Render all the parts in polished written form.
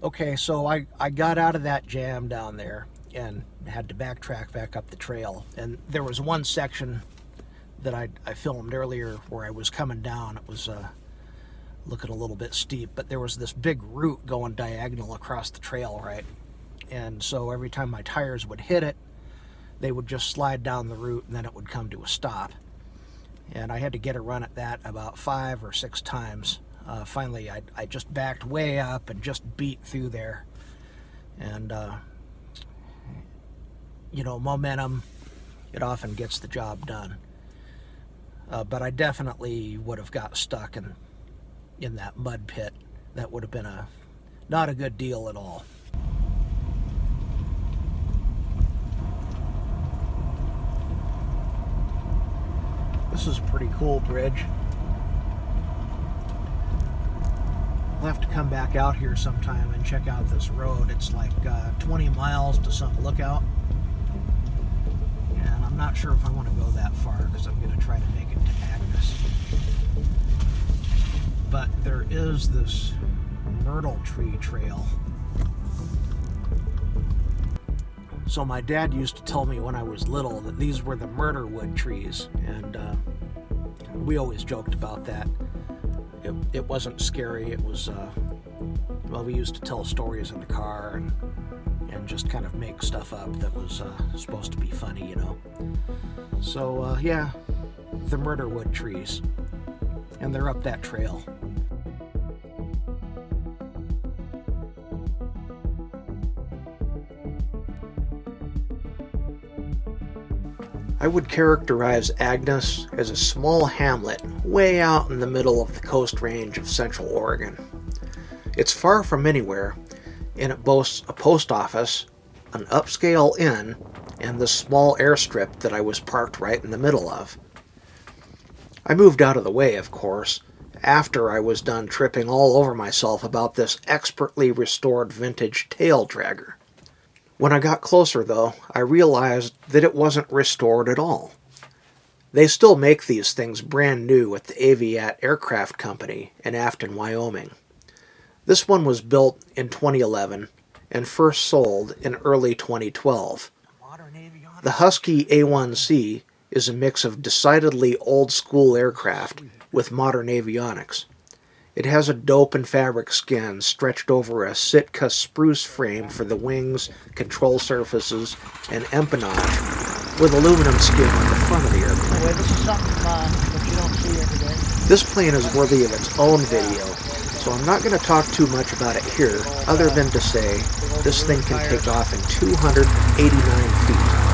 Okay, so I got out of that jam down there and had to backtrack back up the trail. And there was one section that I filmed earlier where I was coming down. It was looking a little bit steep, but there was this big root going diagonal across the trail, right? And so every time my tires would hit it, they would just slide down the root and then it would come to a stop. And I had to get a run at that about 5 or 6 times. Finally, I just backed way up and just beat through there. And, you know, momentum, it often gets the job done. But I definitely would have got stuck in that mud pit. That would have been not a good deal at all. This is a pretty cool bridge. I'll have to come back out here sometime and check out this road. It's like 20 miles to some lookout. And I'm not sure if I want to go that far because I'm going to try to make it to Agnes. But there is this myrtle tree trail. So my dad used to tell me when I was little that these were the murderwood trees. And we always joked about that. It wasn't scary. It was, well, we used to tell stories in the car and just kind of make stuff up that was supposed to be funny, you know. So, yeah, the murderwood trees. And they're up that trail. I would characterize Agnes as a small hamlet way out in the middle of the Coast Range of Central Oregon. It's far from anywhere, and it boasts a post office, an upscale inn, and this small airstrip that I was parked right in the middle of. I moved out of the way, of course, after I was done tripping all over myself about this expertly restored vintage tail dragger. When I got closer, though, I realized that it wasn't restored at all. They still make these things brand new at the Aviat Aircraft Company in Afton, Wyoming. This one was built in 2011 and first sold in early 2012. The Husky A1C is a mix of decidedly old-school aircraft with modern avionics. It has a dope and fabric skin stretched over a Sitka spruce frame for the wings, control surfaces, and empennage, with aluminum skin on the front of the airplane. Anyway, this is something that you don't see every day. This plane is worthy of its own video, so I'm not going to talk too much about it here, other than to say this thing can take off in 289 feet.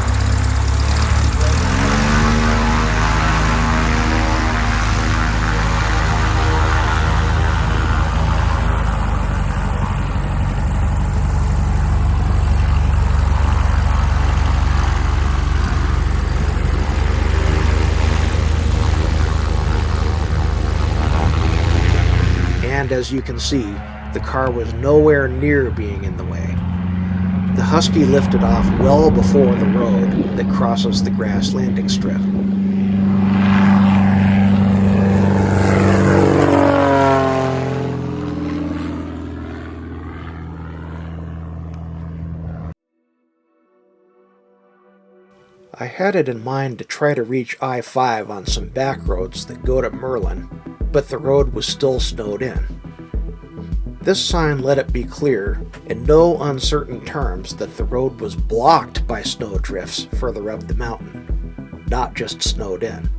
And as you can see, the car was nowhere near being in the way. The Husky lifted off well before the road that crosses the grass landing strip. I had it in mind to try to reach I-5 on some back roads that go to Merlin, but the road was still snowed in. This sign let it be clear, in no uncertain terms, that the road was blocked by snow drifts further up the mountain, not just snowed in.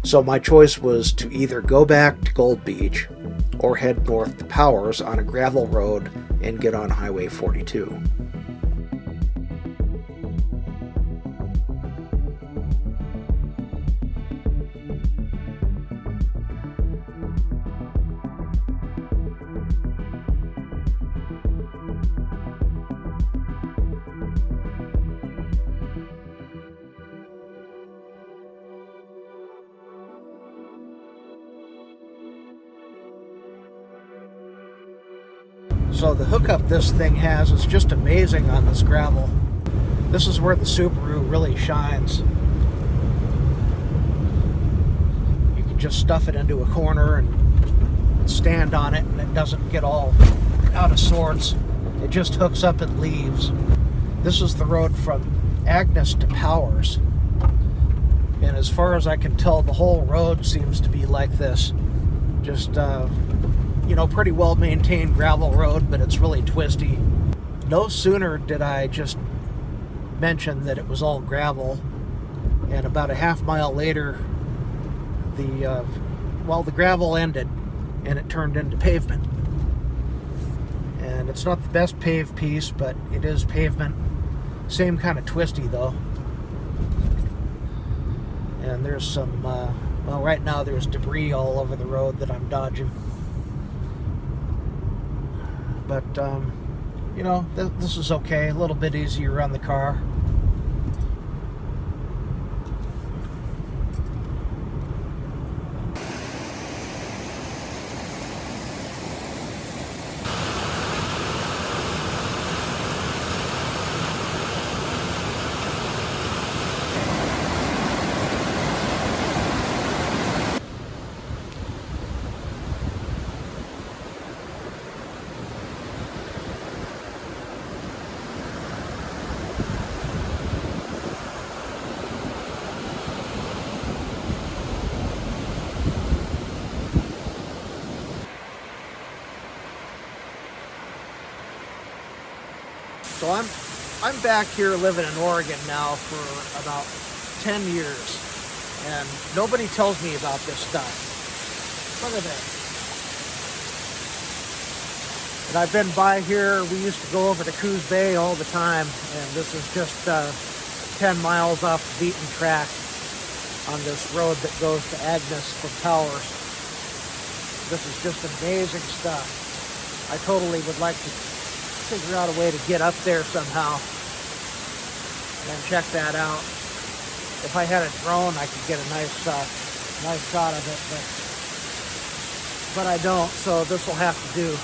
So my choice was to either go back to Gold Beach or head north to Powers on a gravel road and get on Highway 42. So the hookup this thing has is just amazing on this gravel. This is where the Subaru really shines. You can just stuff it into a corner and stand on it and it doesn't get all out of sorts. sorts. It just hooks up and leaves. This is the road from Agnes to Powers. And as far as I can tell, the whole road seems to be like this. Just, pretty well maintained gravel road, but it's really twisty. No sooner did I just mention that it was all gravel, and about a half mile later, the gravel ended and it turned into pavement. And it's not the best paved piece, but it is pavement. Same kind of twisty though. And there's some, right now there's debris all over the road that I'm dodging. But, this is okay. A little bit easier on the car. So I'm back here living in Oregon now for about 10 years, and nobody tells me about this stuff. Look at this. And I've been by here. We used to go over to Coos Bay all the time, and this is just 10 miles off the beaten track on this road that goes to Agnes to Powers. This is just amazing stuff. I totally would like to figure out a way to get up there somehow and check that out. If I had a drone, I could get a nice shot of it, but I don't, so this will have to do.